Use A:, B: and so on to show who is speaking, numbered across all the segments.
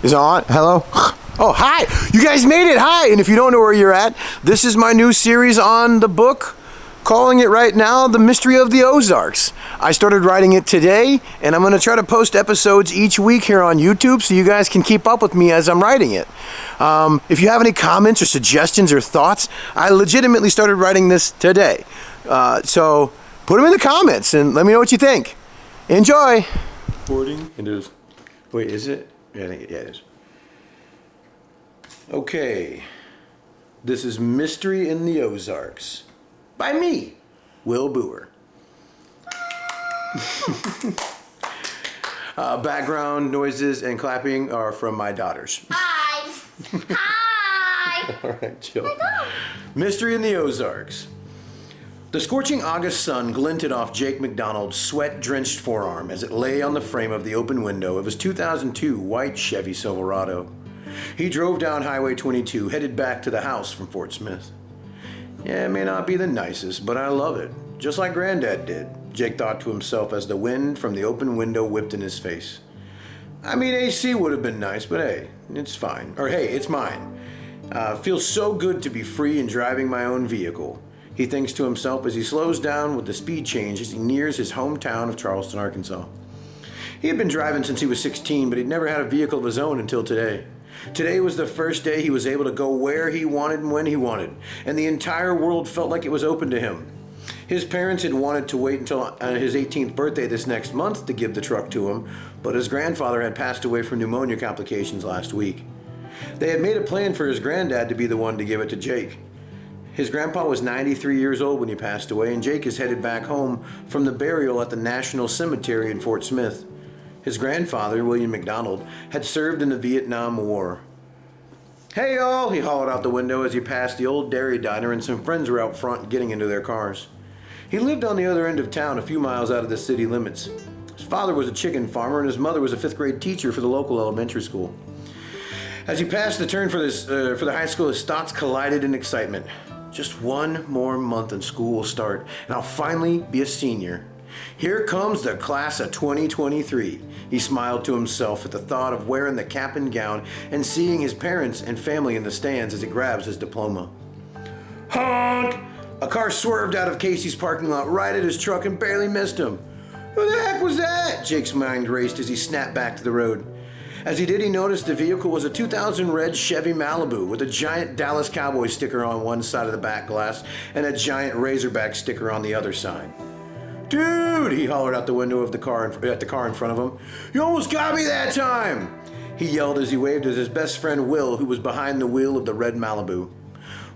A: Is it on? Hello? Oh, hi! You guys made it! Hi! And if you don't know where you're at, this is my new series on the book, calling it right now The Mystery of the Ozarks. I started writing it today, and I'm going to try to post episodes each week here on YouTube so you guys can keep up with me as I'm writing it. If you have any comments or suggestions or thoughts, I legitimately started writing this today. So put them in the comments and let me know what you think. Enjoy! Recording? It is. Wait, is it? Yeah, it is. Okay. This is Mystery in the Ozarks. By me, Will Boer. Background noises and clapping are from my daughters.
B: Hi! Hi!
A: All right, chill. Mystery in the Ozarks. The scorching August sun glinted off Jake McDonald's sweat-drenched forearm as it lay on the frame of the open window of his 2002 white Chevy Silverado. He drove down Highway 22, headed back to the house from Fort Smith. Yeah, it may not be the nicest, but I love it. Just like Granddad did, Jake thought to himself as the wind from the open window whipped in his face. I mean, AC would have been nice, but hey, it's fine. Or hey, it's mine. Feels so good to be free and driving my own vehicle, he thinks to himself as he slows down with the speed change as he nears his hometown of Charleston, Arkansas. He had been driving since he was 16, but he'd never had a vehicle of his own until today. Today was the first day he was able to go where he wanted and when he wanted, and the entire world felt like it was open to him. His parents had wanted to wait until his 18th birthday this next month to give the truck to him, but his grandfather had passed away from pneumonia complications last week. They had made a plan for his granddad to be the one to give it to Jake. His grandpa was 93 years old when he passed away, and Jake is headed back home from the burial at the National Cemetery in Fort Smith. His grandfather, William McDonald, had served in the Vietnam War. Hey y'all, he hollered out the window as he passed the old dairy diner, and some friends were out front getting into their cars. He lived on the other end of town, a few miles out of the city limits. His father was a chicken farmer, and his mother was a 5th grade teacher for the local elementary school. As he passed the turn for the high school, his thoughts collided in excitement. Just one more month and school will start, and I'll finally be a senior. Here comes the class of 2023. He smiled to himself at the thought of wearing the cap and gown and seeing his parents and family in the stands as he grabs his diploma. Honk! A car swerved out of Casey's parking lot right at his truck and barely missed him. Who the heck was that? Jake's mind raced as he snapped back to the road. As he did, he noticed the vehicle was a 2000 red Chevy Malibu with a giant Dallas Cowboys sticker on one side of the back glass and a giant Razorback sticker on the other side. Dude, he hollered out the window of the car at the car in front of him. You almost got me that time! He yelled as he waved at his best friend Will, who was behind the wheel of the red Malibu.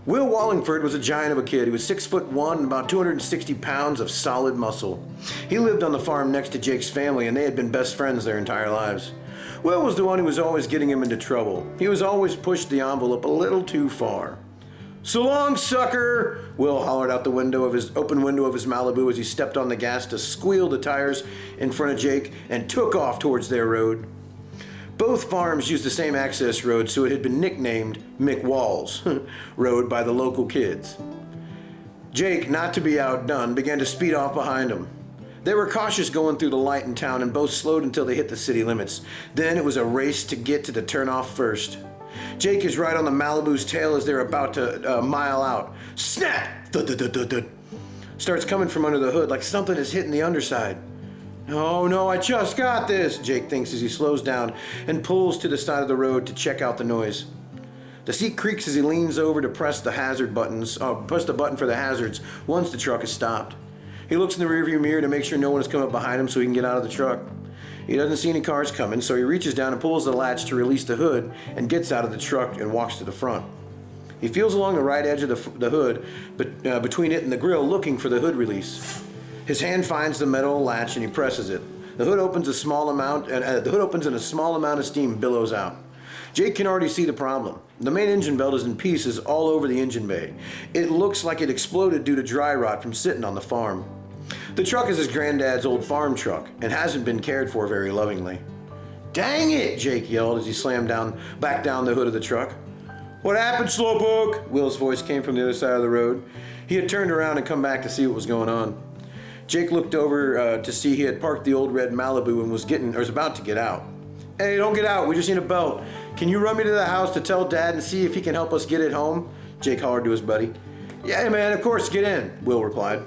A: Will Wallingford was a giant of a kid. He was 6'1" and about 260 pounds of solid muscle. He lived on the farm next to Jake's family, and they had been best friends their entire lives. Will was the one who was always getting him into trouble. He was always pushed the envelope a little too far. So long, sucker! Will hollered out the open window of his Malibu as he stepped on the gas to squeal the tires in front of Jake and took off towards their road. Both farms used the same access road, so it had been nicknamed McWalls Road by the local kids. Jake, not to be outdone, began to speed off behind him. They were cautious going through the light in town and both slowed until they hit the city limits. Then it was a race to get to the turnoff first. Jake is right on the Malibu's tail as they're about to mile out. Snap! Thud. Starts coming from under the hood like something is hitting the underside. Oh no, I just got this, Jake thinks as he slows down and pulls to the side of the road to check out the noise. The seat creaks as he leans over to press the button for the hazards once the truck is stopped. He looks in the rearview mirror to make sure no one is coming up behind him so he can get out of the truck. He doesn't see any cars coming, so he reaches down and pulls the latch to release the hood and gets out of the truck and walks to the front. He feels along the right edge of the hood, between it and the grill, looking for the hood release. His hand finds the metal latch and he presses it. The hood opens and a small amount of steam billows out. Jake can already see the problem. The main engine belt is in pieces all over the engine bay. It looks like it exploded due to dry rot from sitting on the farm. The truck is his granddad's old farm truck and hasn't been cared for very lovingly. Dang it, Jake yelled as he slammed back down the hood of the truck. What happened, Slowpoke? Will's voice came from the other side of the road. He had turned around and come back to see what was going on. Jake looked over to see he had parked the old red Malibu and was about to get out. Hey, don't get out. We just need a belt. Can you run me to the house to tell Dad and see if he can help us get it home? Jake hollered to his buddy. Yeah, man, of course, get in, Will replied.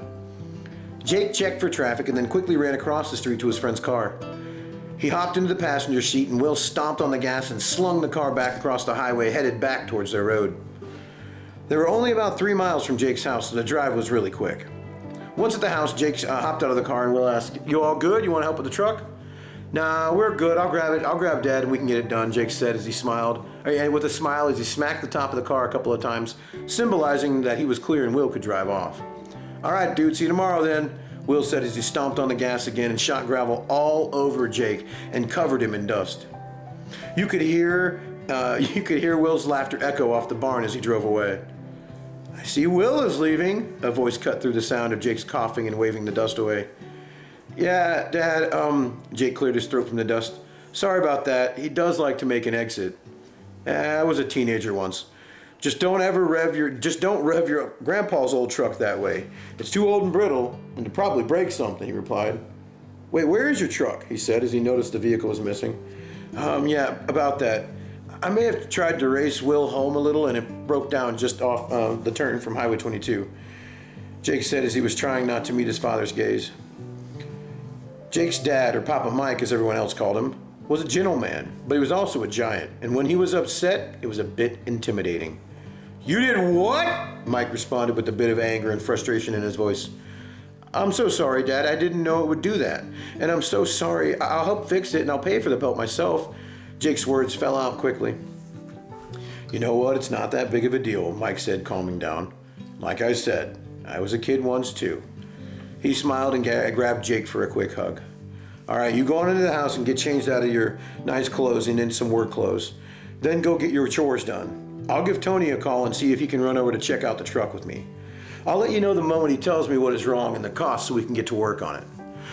A: Jake checked for traffic and then quickly ran across the street to his friend's car. He hopped into the passenger seat and Will stomped on the gas and slung the car back across the highway, headed back towards their road. They were only about 3 miles from Jake's house, so the drive was really quick. Once at the house, Jake hopped out of the car and Will asked, "You all good? You want to help with the truck?" "Nah, we're good. I'll grab it. I'll grab Dad and we can get it done," Jake said as he smiled. And with a smile as he smacked the top of the car a couple of times, symbolizing that he was clear and Will could drive off. "All right, dude, see you tomorrow then," Will said as he stomped on the gas again and shot gravel all over Jake and covered him in dust. You could hear Will's laughter echo off the barn as he drove away. "I see Will is leaving," a voice cut through the sound of Jake's coughing and waving the dust away. "Yeah, Dad, Jake cleared his throat from the dust. "Sorry about that. He does like to make an exit. I was a teenager once. Just don't rev your grandpa's old truck that way. It's too old and brittle, and to probably break something," he replied. "Wait, where is your truck?" he said as he noticed the vehicle was missing. Yeah, about that. I may have tried to race Will home a little and it broke down just off the turn from Highway 22, Jake said as he was trying not to meet his father's gaze. Jake's dad, or Papa Mike as everyone else called him, was a gentleman, but he was also a giant, and when he was upset, it was a bit intimidating. "You did what?" Mike responded with a bit of anger and frustration in his voice. "I'm so sorry, Dad. I didn't know it would do that. And I'm so sorry. I'll help fix it and I'll pay for the belt myself." Jake's words fell out quickly. "You know what? It's not that big of a deal," Mike said, calming down. "Like I said, I was a kid once too." He smiled and grabbed Jake for a quick hug. "All right, you go on into the house and get changed out of your nice clothes and into some work clothes. Then go get your chores done. I'll give Tony a call and see if he can run over to check out the truck with me. I'll let you know the moment he tells me what is wrong and the cost so we can get to work on it.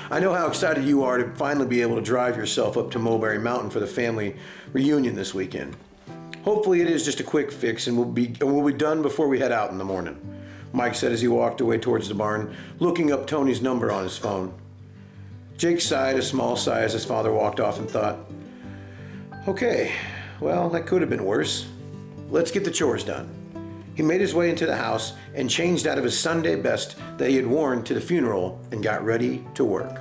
A: I know how excited you are to finally be able to drive yourself up to Mulberry Mountain for the family reunion this weekend. Hopefully it is just a quick fix and we'll be done before we head out in the morning," Mike said as he walked away towards the barn, looking up Tony's number on his phone. Jake sighed a small sigh as his father walked off and thought, "Okay, well, that could have been worse. Let's get the chores done." He made his way into the house and changed out of his Sunday best that he had worn to the funeral and got ready to work.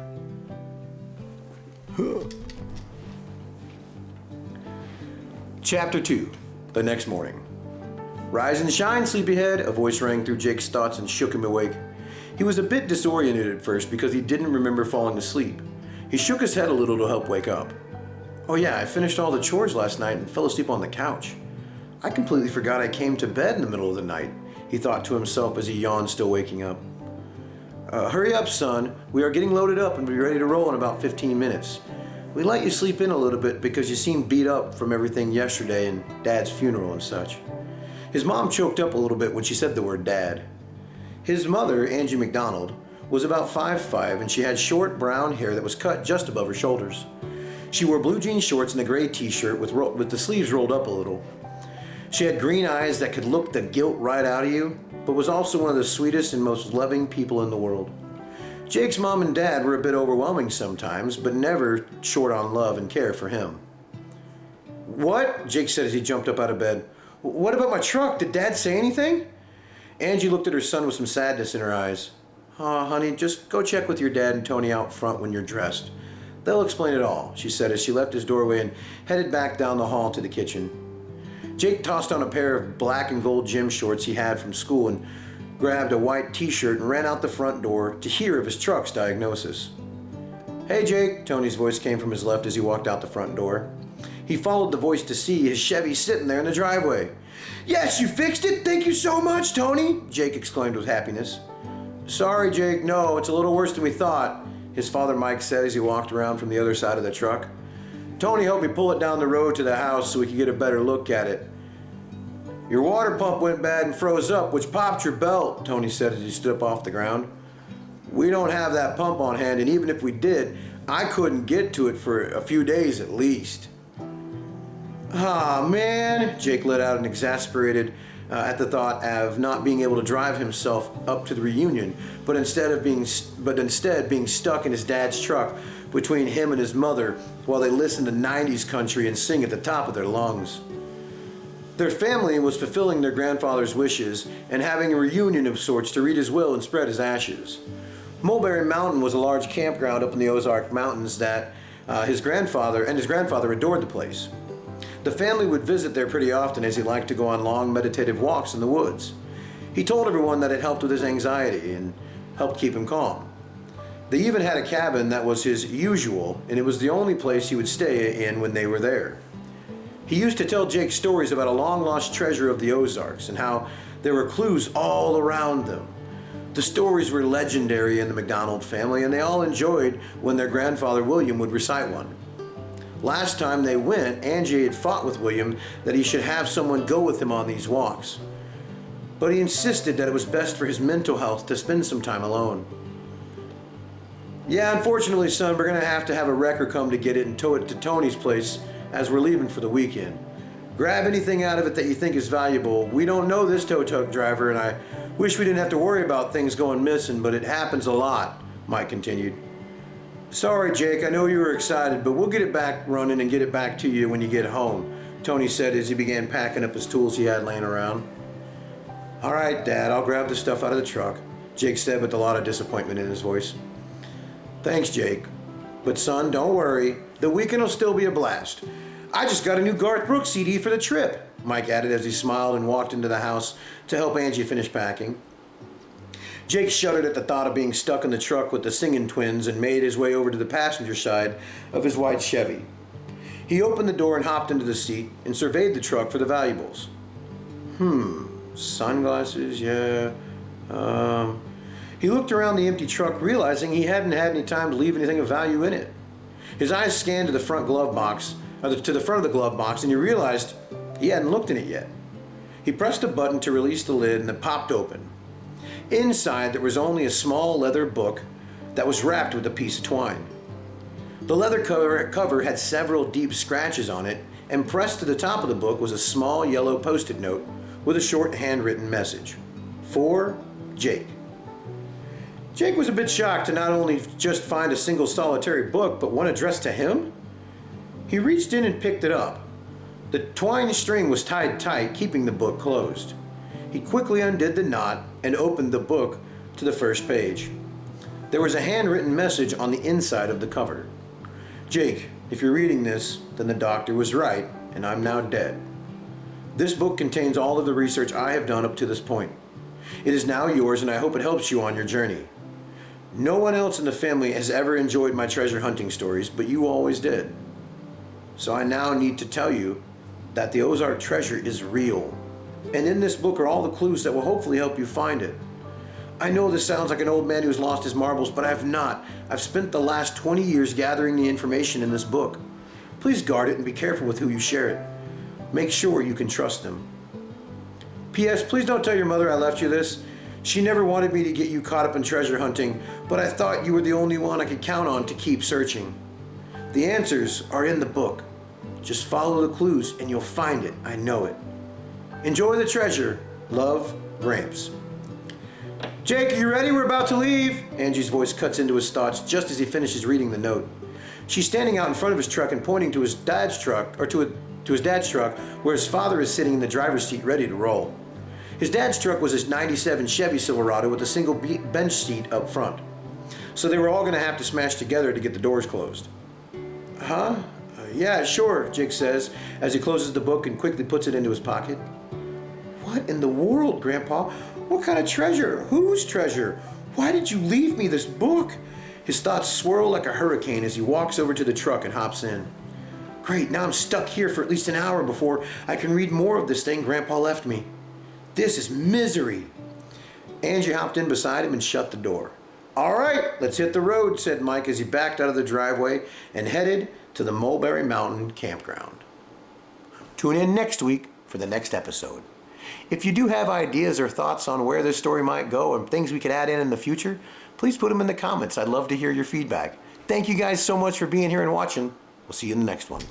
A: Chapter 2, the next morning. "Rise and shine, sleepyhead," a voice rang through Jake's thoughts and shook him awake. He was a bit disoriented at first because he didn't remember falling asleep. He shook his head a little to help wake up. "Oh yeah, I finished all the chores last night and fell asleep on the couch. I completely forgot I came to bed in the middle of the night," he thought to himself as he yawned, still waking up. Hurry up, son. We are getting loaded up and be ready to roll in about 15 minutes. We let you sleep in a little bit because you seemed beat up from everything yesterday and Dad's funeral and such." His mom choked up a little bit when she said the word Dad. His mother, Angie McDonald, was about 5'5", and she had short brown hair that was cut just above her shoulders. She wore blue jean shorts and a gray t-shirt with the sleeves rolled up a little. She had green eyes that could look the guilt right out of you, but was also one of the sweetest and most loving people in the world. Jake's mom and dad were a bit overwhelming sometimes, but never short on love and care for him. "What?" Jake said as he jumped up out of bed. "What about my truck? Did Dad say anything?" Angie looked at her son with some sadness in her eyes. "Aw, honey, just go check with your dad and Tony out front when you're dressed. They'll explain it all," she said as she left his doorway and headed back down the hall to the kitchen. Jake tossed on a pair of black and gold gym shorts he had from school and grabbed a white t-shirt and ran out the front door to hear of his truck's diagnosis. "Hey, Jake," Tony's voice came from his left as he walked out the front door. He followed the voice to see his Chevy sitting there in the driveway. "Yes, you fixed it? Thank you so much, Tony," Jake exclaimed with happiness. "Sorry, Jake, no, it's a little worse than we thought," his father Mike said as he walked around from the other side of the truck. "Tony helped me pull it down the road to the house so we could get a better look at it. Your water pump went bad and froze up, which popped your belt," Tony said as he stood up off the ground. "We don't have that pump on hand, and even if we did, I couldn't get to it for a few days at least." "Ah, man," Jake let out an exasperated at the thought of not being able to drive himself up to the reunion, but instead being stuck in his dad's truck between him and his mother while they listened to 90s country and sing at the top of their lungs. Their family was fulfilling their grandfather's wishes and having a reunion of sorts to read his will and spread his ashes. Mulberry Mountain was a large campground up in the Ozark Mountains that his grandfather adored the place. The family would visit there pretty often as he liked to go on long meditative walks in the woods. He told everyone that it helped with his anxiety and helped keep him calm. They even had a cabin that was his usual, and it was the only place he would stay in when they were there. He used to tell Jake stories about a long-lost treasure of the Ozarks and how there were clues all around them. The stories were legendary in the McDonald family, and they all enjoyed when their grandfather William would recite one. Last time they went, Angie had fought with William that he should have someone go with him on these walks. But he insisted that it was best for his mental health to spend some time alone. Yeah, unfortunately, son, we're going to have a wrecker come to get it and tow it to Tony's place as we're leaving for the weekend. Grab anything out of it that you think is valuable. We don't know this tow truck driver, and I wish we didn't have to worry about things going missing, but it happens a lot, Mike continued. Sorry, Jake, I know you were excited, but we'll get it back running and get it back to you when you get home, Tony said as he began packing up his tools he had laying around. All right, Dad, I'll grab the stuff out of the truck, Jake said with a lot of disappointment in his voice. Thanks, Jake. But son, don't worry. The weekend will still be a blast. I just got a new Garth Brooks CD for the trip, Mike added as he smiled and walked into the house to help Angie finish packing. Jake shuddered at the thought of being stuck in the truck with the singing twins and made his way over to the passenger side of his white Chevy. He opened the door and hopped into the seat and surveyed the truck for the valuables. Sunglasses, yeah. He looked around the empty truck, realizing he hadn't had any time to leave anything of value in it. His eyes scanned to the front glove box, to the front of the glove box, and he realized he hadn't looked in it yet. He pressed a button to release the lid, and it popped open. Inside, there was only a small leather book that was wrapped with a piece of twine. The leather cover had several deep scratches on it, and pressed to the top of the book was a small yellow post-it note with a short handwritten message. For Jake. Jake was a bit shocked to not only just find a single solitary book, but one addressed to him. He reached in and picked it up. The twine string was tied tight, keeping the book closed. He quickly undid the knot and opened the book to the first page. There was a handwritten message on the inside of the cover. Jake, if you're reading this, then the doctor was right, and I'm now dead. This book contains all of the research I have done up to this point. It is now yours, and I hope it helps you on your journey. No one else in the family has ever enjoyed my treasure hunting stories, but you always did. So I now need to tell you that the Ozark treasure is real. And in this book are all the clues that will hopefully help you find it. I know this sounds like an old man who's lost his marbles, but I've not. I've spent the last 20 years gathering the information in this book. Please guard it and be careful with who you share it. Make sure you can trust them. P.S. Please don't tell your mother I left you this. She never wanted me to get you caught up in treasure hunting, but I thought you were the only one I could count on to keep searching. The answers are in the book. Just follow the clues and you'll find it. I know it. Enjoy the treasure. Love, Gramps. Jake, are you ready? We're about to leave. Angie's voice cuts into his thoughts just as he finishes reading the note. She's standing out in front of his truck and pointing to his dad's truck, where his father is sitting in the driver's seat ready to roll. His dad's truck was his '97 Chevy Silverado with a single bench seat up front. So they were all going to have to smash together to get the doors closed. Huh? Yeah, sure, Jake says as he closes the book and quickly puts it into his pocket. What in the world, Grandpa? What kind of treasure? Whose treasure? Why did you leave me this book? His thoughts swirl like a hurricane as he walks over to the truck and hops in. Great, now I'm stuck here for at least an hour before I can read more of this thing Grandpa left me. This is misery. Angie hopped in beside him and shut the door. All right, let's hit the road, said Mike as he backed out of the driveway and headed to the Mulberry Mountain campground. Tune in next week for the next episode. If you do have ideas or thoughts on where this story might go and things we could add in the future, please put them in the comments. I'd love to hear your feedback. Thank you guys so much for being here and watching. We'll see you in the next one.